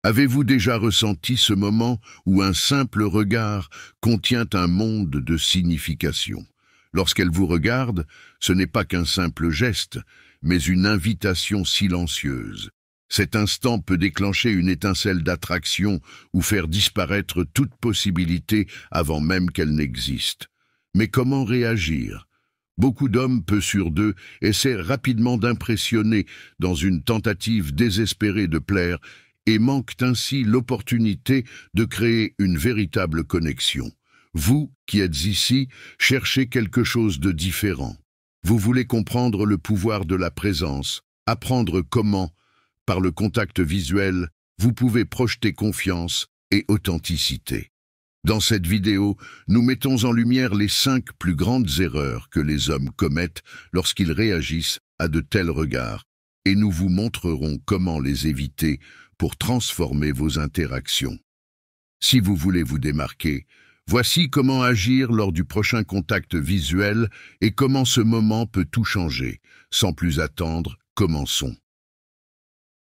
Avez-vous déjà ressenti ce moment où un simple regard contient un monde de signification? Lorsqu'elle vous regarde, ce n'est pas qu'un simple geste, mais une invitation silencieuse. Cet instant peut déclencher une étincelle d'attraction ou faire disparaître toute possibilité avant même qu'elle n'existe. Mais comment réagir? Beaucoup d'hommes, peu sur deux, essaient rapidement d'impressionner dans une tentative désespérée de plaire et manquent ainsi l'opportunité de créer une véritable connexion. Vous, qui êtes ici, cherchez quelque chose de différent. Vous voulez comprendre le pouvoir de la présence, apprendre comment, par le contact visuel, vous pouvez projeter confiance et authenticité. Dans cette vidéo, nous mettons en lumière les 5 plus grandes erreurs que les hommes commettent lorsqu'ils réagissent à de tels regards, et nous vous montrerons comment les éviter pour transformer vos interactions. Si vous voulez vous démarquer, voici comment agir lors du prochain contact visuel et comment ce moment peut tout changer. Sans plus attendre, commençons.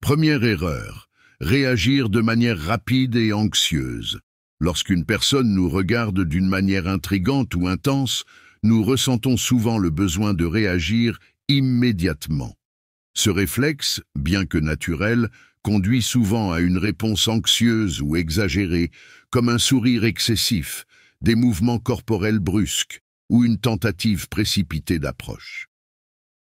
Première erreur, réagir de manière rapide et anxieuse. Lorsqu'une personne nous regarde d'une manière intrigante ou intense, nous ressentons souvent le besoin de réagir immédiatement. Ce réflexe, bien que naturel, conduit souvent à une réponse anxieuse ou exagérée, comme un sourire excessif, des mouvements corporels brusques ou une tentative précipitée d'approche.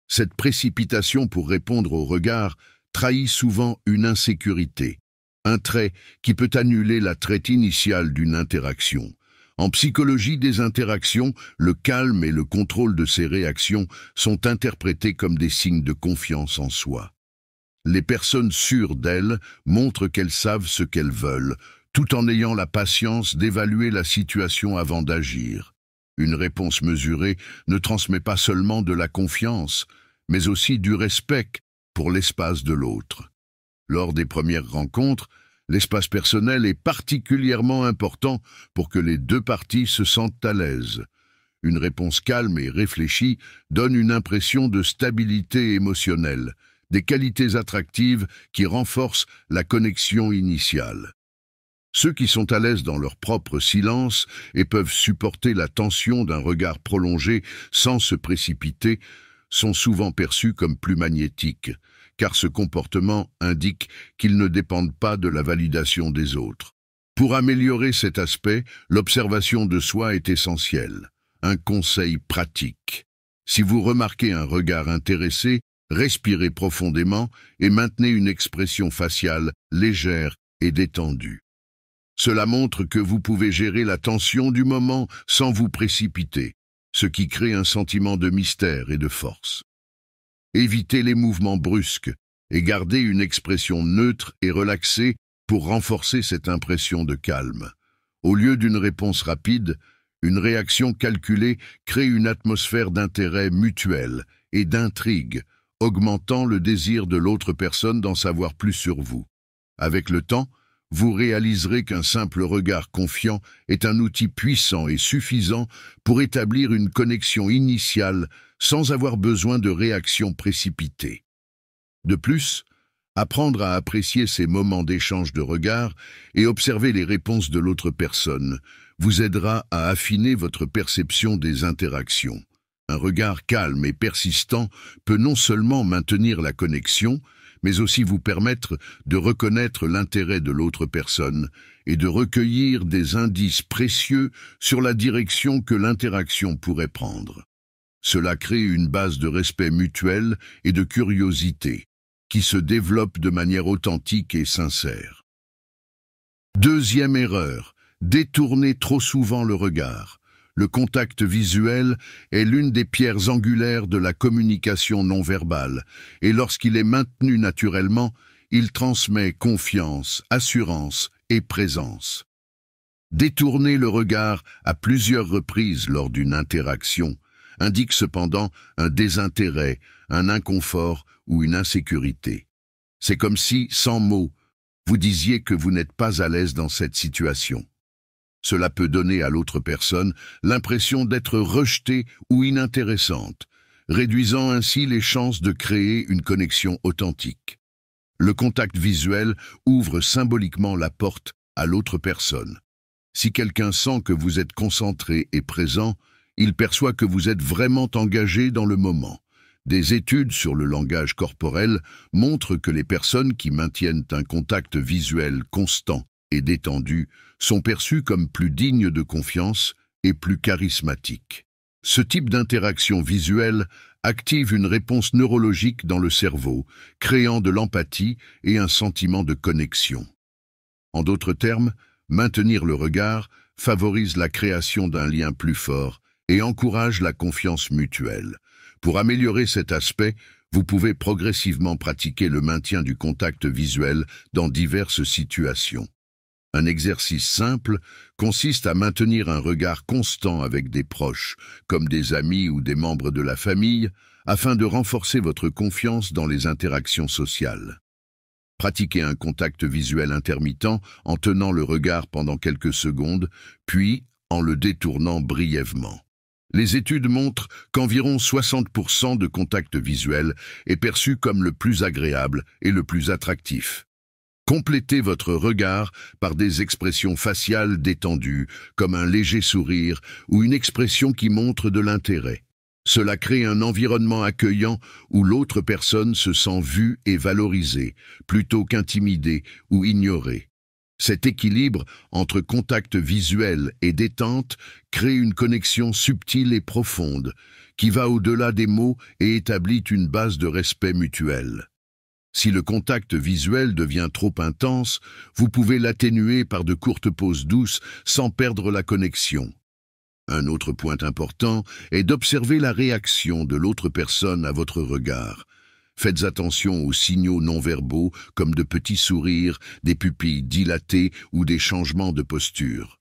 Cette précipitation pour répondre au regard trahit souvent une insécurité, un trait qui peut annuler l'attrait initial d'une interaction. En psychologie des interactions, le calme et le contrôle de ces réactions sont interprétés comme des signes de confiance en soi. Les personnes sûres d'elles montrent qu'elles savent ce qu'elles veulent, tout en ayant la patience d'évaluer la situation avant d'agir. Une réponse mesurée ne transmet pas seulement de la confiance, mais aussi du respect pour l'espace de l'autre. Lors des premières rencontres, l'espace personnel est particulièrement important pour que les deux parties se sentent à l'aise. Une réponse calme et réfléchie donne une impression de stabilité émotionnelle, des qualités attractives qui renforcent la connexion initiale. Ceux qui sont à l'aise dans leur propre silence et peuvent supporter la tension d'un regard prolongé sans se précipiter sont souvent perçus comme plus magnétiques, car ce comportement indique qu'ils ne dépendent pas de la validation des autres. Pour améliorer cet aspect, l'observation de soi est essentielle. Un conseil pratique. Si vous remarquez un regard intéressé, respirez profondément et maintenez une expression faciale légère et détendue. Cela montre que vous pouvez gérer la tension du moment sans vous précipiter, ce qui crée un sentiment de mystère et de force. Évitez les mouvements brusques et gardez une expression neutre et relaxée pour renforcer cette impression de calme. Au lieu d'une réponse rapide, une réaction calculée crée une atmosphère d'intérêt mutuel et d'intrigue, augmentant le désir de l'autre personne d'en savoir plus sur vous. Avec le temps, vous réaliserez qu'un simple regard confiant est un outil puissant et suffisant pour établir une connexion initiale sans avoir besoin de réactions précipitées. De plus, apprendre à apprécier ces moments d'échange de regards et observer les réponses de l'autre personne vous aidera à affiner votre perception des interactions. Un regard calme et persistant peut non seulement maintenir la connexion, mais aussi vous permettre de reconnaître l'intérêt de l'autre personne et de recueillir des indices précieux sur la direction que l'interaction pourrait prendre. Cela crée une base de respect mutuel et de curiosité, qui se développe de manière authentique et sincère. Deuxième erreur, détourner trop souvent le regard. Le contact visuel est l'une des pierres angulaires de la communication non verbale, et lorsqu'il est maintenu naturellement, il transmet confiance, assurance et présence. Détourner le regard à plusieurs reprises lors d'une interaction indique cependant un désintérêt, un inconfort ou une insécurité. C'est comme si, sans mots, vous disiez que vous n'êtes pas à l'aise dans cette situation. Cela peut donner à l'autre personne l'impression d'être rejetée ou inintéressante, réduisant ainsi les chances de créer une connexion authentique. Le contact visuel ouvre symboliquement la porte à l'autre personne. Si quelqu'un sent que vous êtes concentré et présent, il perçoit que vous êtes vraiment engagé dans le moment. Des études sur le langage corporel montrent que les personnes qui maintiennent un contact visuel constant et détendu sont perçues comme plus dignes de confiance et plus charismatiques. Ce type d'interaction visuelle active une réponse neurologique dans le cerveau, créant de l'empathie et un sentiment de connexion. En d'autres termes, maintenir le regard favorise la création d'un lien plus fort et encourage la confiance mutuelle. Pour améliorer cet aspect, vous pouvez progressivement pratiquer le maintien du contact visuel dans diverses situations. Un exercice simple consiste à maintenir un regard constant avec des proches, comme des amis ou des membres de la famille, afin de renforcer votre confiance dans les interactions sociales. Pratiquez un contact visuel intermittent en tenant le regard pendant quelques secondes, puis en le détournant brièvement. Les études montrent qu'environ 60% de contact visuel est perçu comme le plus agréable et le plus attractif. Complétez votre regard par des expressions faciales détendues, comme un léger sourire ou une expression qui montre de l'intérêt. Cela crée un environnement accueillant où l'autre personne se sent vue et valorisée, plutôt qu'intimidée ou ignorée. Cet équilibre entre contact visuel et détente crée une connexion subtile et profonde, qui va au-delà des mots et établit une base de respect mutuel. Si le contact visuel devient trop intense, vous pouvez l'atténuer par de courtes pauses douces sans perdre la connexion. Un autre point important est d'observer la réaction de l'autre personne à votre regard. Faites attention aux signaux non-verbaux comme de petits sourires, des pupilles dilatées ou des changements de posture.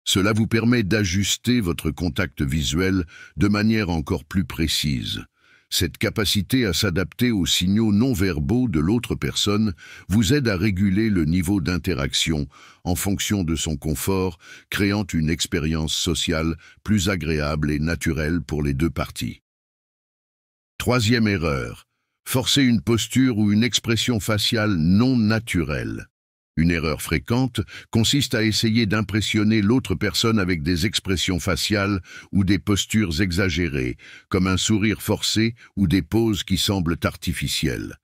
Cela vous permet d'ajuster votre contact visuel de manière encore plus précise. Cette capacité à s'adapter aux signaux non-verbaux de l'autre personne vous aide à réguler le niveau d'interaction en fonction de son confort, créant une expérience sociale plus agréable et naturelle pour les deux parties. Troisième erreur, forcer une posture ou une expression faciale non naturelle. Une erreur fréquente consiste à essayer d'impressionner l'autre personne avec des expressions faciales ou des postures exagérées, comme un sourire forcé ou des poses qui semblent artificielles.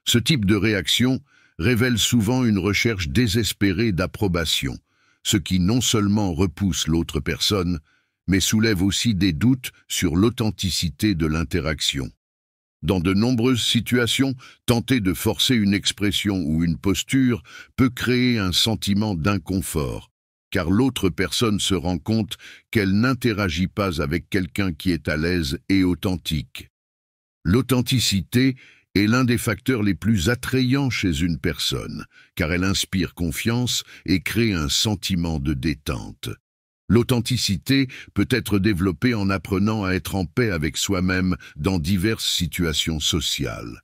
Ce type de réaction révèle souvent une recherche désespérée d'approbation, ce qui non seulement repousse l'autre personne, mais soulève aussi des doutes sur l'authenticité de l'interaction. Dans de nombreuses situations, tenter de forcer une expression ou une posture peut créer un sentiment d'inconfort, car l'autre personne se rend compte qu'elle n'interagit pas avec quelqu'un qui est à l'aise et authentique. L'authenticité est l'un des facteurs les plus attrayants chez une personne, car elle inspire confiance et crée un sentiment de détente. L'authenticité peut être développée en apprenant à être en paix avec soi-même dans diverses situations sociales.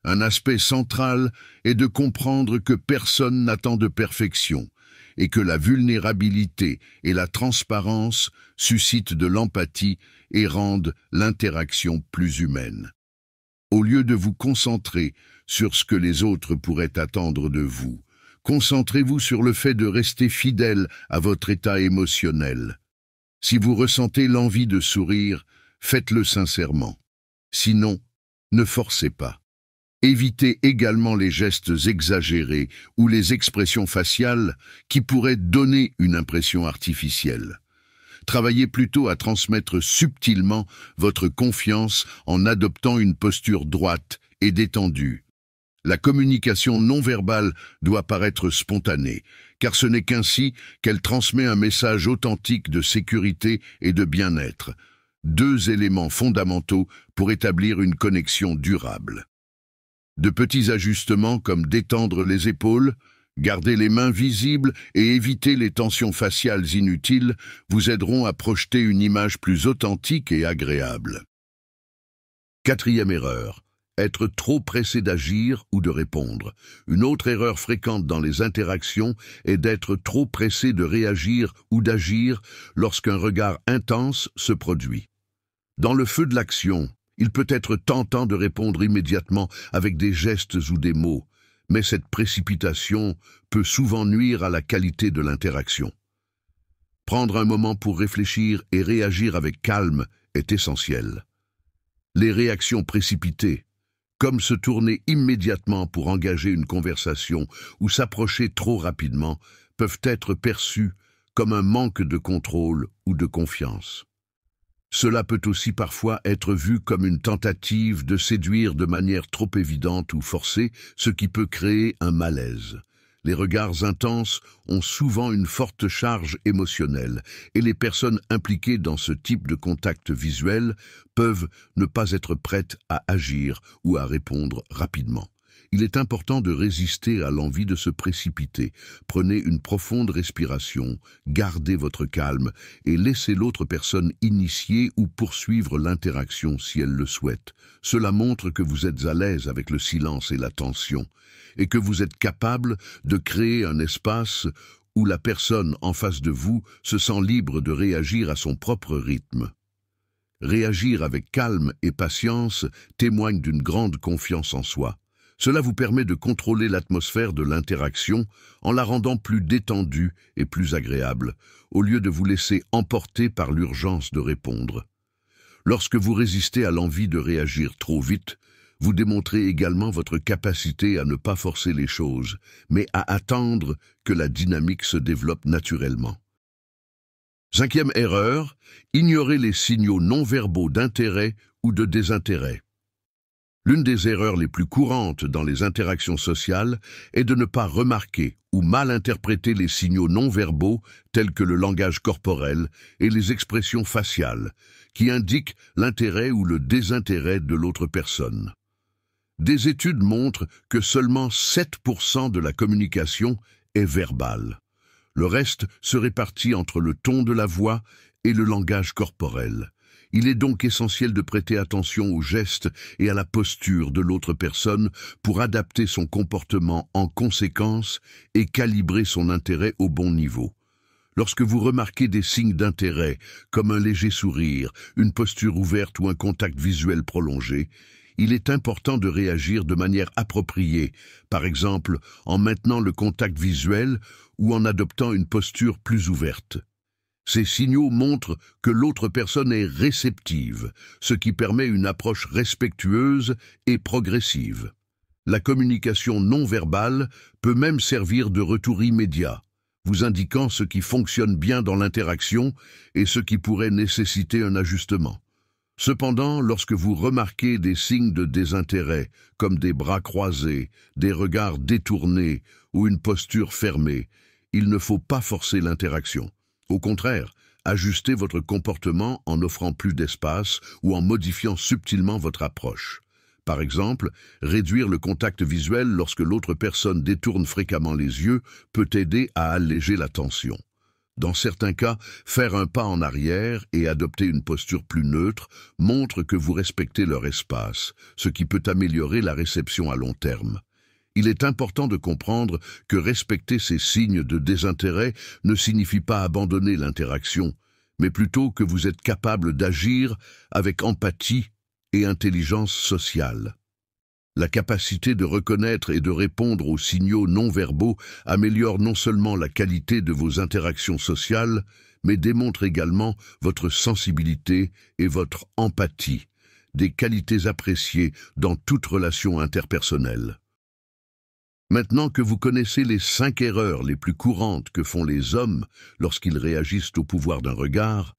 Un aspect central est de comprendre que personne n'attend de perfection et que la vulnérabilité et la transparence suscitent de l'empathie et rendent l'interaction plus humaine. Au lieu de vous concentrer sur ce que les autres pourraient attendre de vous, concentrez-vous sur le fait de rester fidèle à votre état émotionnel. Si vous ressentez l'envie de sourire, faites-le sincèrement. Sinon, ne forcez pas. Évitez également les gestes exagérés ou les expressions faciales qui pourraient donner une impression artificielle. Travaillez plutôt à transmettre subtilement votre confiance en adoptant une posture droite et détendue. La communication non verbale doit paraître spontanée, car ce n'est qu'ainsi qu'elle transmet un message authentique de sécurité et de bien-être, deux éléments fondamentaux pour établir une connexion durable. De petits ajustements comme détendre les épaules, garder les mains visibles et éviter les tensions faciales inutiles vous aideront à projeter une image plus authentique et agréable. Quatrième erreur. Être trop pressé d'agir ou de répondre. Une autre erreur fréquente dans les interactions est d'être trop pressé de réagir ou d'agir lorsqu'un regard intense se produit. Dans le feu de l'action, il peut être tentant de répondre immédiatement avec des gestes ou des mots, mais cette précipitation peut souvent nuire à la qualité de l'interaction. Prendre un moment pour réfléchir et réagir avec calme est essentiel. Les réactions précipitées, comme se tourner immédiatement pour engager une conversation ou s'approcher trop rapidement, peuvent être perçues comme un manque de contrôle ou de confiance. Cela peut aussi parfois être vu comme une tentative de séduire de manière trop évidente ou forcée, ce qui peut créer un malaise. Les regards intenses ont souvent une forte charge émotionnelle et les personnes impliquées dans ce type de contact visuel peuvent ne pas être prêtes à agir ou à répondre rapidement. Il est important de résister à l'envie de se précipiter. Prenez une profonde respiration, gardez votre calme et laissez l'autre personne initier ou poursuivre l'interaction si elle le souhaite. Cela montre que vous êtes à l'aise avec le silence et la tension et que vous êtes capable de créer un espace où la personne en face de vous se sent libre de réagir à son propre rythme. Réagir avec calme et patience témoigne d'une grande confiance en soi. Cela vous permet de contrôler l'atmosphère de l'interaction en la rendant plus détendue et plus agréable, au lieu de vous laisser emporter par l'urgence de répondre. Lorsque vous résistez à l'envie de réagir trop vite, vous démontrez également votre capacité à ne pas forcer les choses, mais à attendre que la dynamique se développe naturellement. 5e erreur, ignorer les signaux non-verbaux d'intérêt ou de désintérêt. L'une des erreurs les plus courantes dans les interactions sociales est de ne pas remarquer ou mal interpréter les signaux non-verbaux tels que le langage corporel et les expressions faciales, qui indiquent l'intérêt ou le désintérêt de l'autre personne. Des études montrent que seulement 7% de la communication est verbale. Le reste se répartit entre le ton de la voix et le langage corporel. Il est donc essentiel de prêter attention aux gestes et à la posture de l'autre personne pour adapter son comportement en conséquence et calibrer son intérêt au bon niveau. Lorsque vous remarquez des signes d'intérêt, comme un léger sourire, une posture ouverte ou un contact visuel prolongé, il est important de réagir de manière appropriée, par exemple en maintenant le contact visuel ou en adoptant une posture plus ouverte. Ces signaux montrent que l'autre personne est réceptive, ce qui permet une approche respectueuse et progressive. La communication non verbale peut même servir de retour immédiat, vous indiquant ce qui fonctionne bien dans l'interaction et ce qui pourrait nécessiter un ajustement. Cependant, lorsque vous remarquez des signes de désintérêt, comme des bras croisés, des regards détournés ou une posture fermée, il ne faut pas forcer l'interaction. Au contraire, ajustez votre comportement en offrant plus d'espace ou en modifiant subtilement votre approche. Par exemple, réduire le contact visuel lorsque l'autre personne détourne fréquemment les yeux peut aider à alléger la tension. Dans certains cas, faire un pas en arrière et adopter une posture plus neutre montre que vous respectez leur espace, ce qui peut améliorer la réception à long terme. Il est important de comprendre que respecter ces signes de désintérêt ne signifie pas abandonner l'interaction, mais plutôt que vous êtes capable d'agir avec empathie et intelligence sociale. La capacité de reconnaître et de répondre aux signaux non-verbaux améliore non seulement la qualité de vos interactions sociales, mais démontre également votre sensibilité et votre empathie, des qualités appréciées dans toute relation interpersonnelle. Maintenant que vous connaissez les 5 erreurs les plus courantes que font les hommes lorsqu'ils réagissent au pouvoir d'un regard,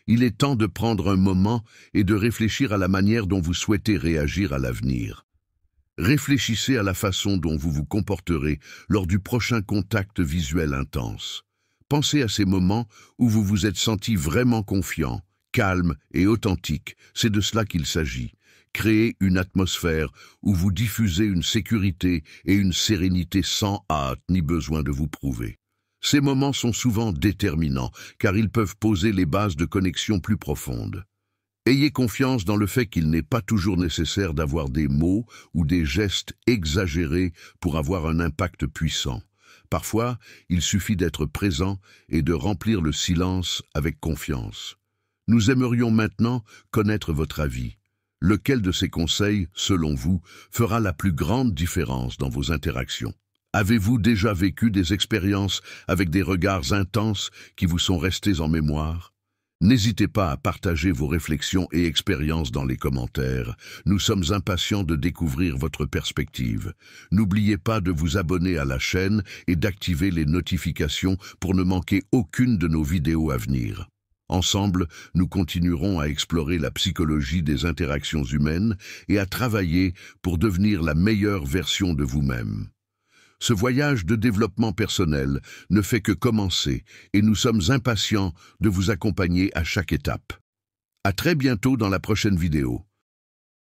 il est temps de prendre un moment et de réfléchir à la manière dont vous souhaitez réagir à l'avenir. Réfléchissez à la façon dont vous vous comporterez lors du prochain contact visuel intense. Pensez à ces moments où vous vous êtes senti vraiment confiant, calme et authentique. C'est de cela qu'il s'agit. Créez une atmosphère où vous diffusez une sécurité et une sérénité sans hâte ni besoin de vous prouver. Ces moments sont souvent déterminants, car ils peuvent poser les bases de connexions plus profondes. Ayez confiance dans le fait qu'il n'est pas toujours nécessaire d'avoir des mots ou des gestes exagérés pour avoir un impact puissant. Parfois, il suffit d'être présent et de remplir le silence avec confiance. Nous aimerions maintenant connaître votre avis. Lequel de ces conseils, selon vous, fera la plus grande différence dans vos interactions? Avez-vous déjà vécu des expériences avec des regards intenses qui vous sont restés en mémoire? N'hésitez pas à partager vos réflexions et expériences dans les commentaires. Nous sommes impatients de découvrir votre perspective. N'oubliez pas de vous abonner à la chaîne et d'activer les notifications pour ne manquer aucune de nos vidéos à venir. Ensemble, nous continuerons à explorer la psychologie des interactions humaines et à travailler pour devenir la meilleure version de vous-même. Ce voyage de développement personnel ne fait que commencer et nous sommes impatients de vous accompagner à chaque étape. À très bientôt dans la prochaine vidéo.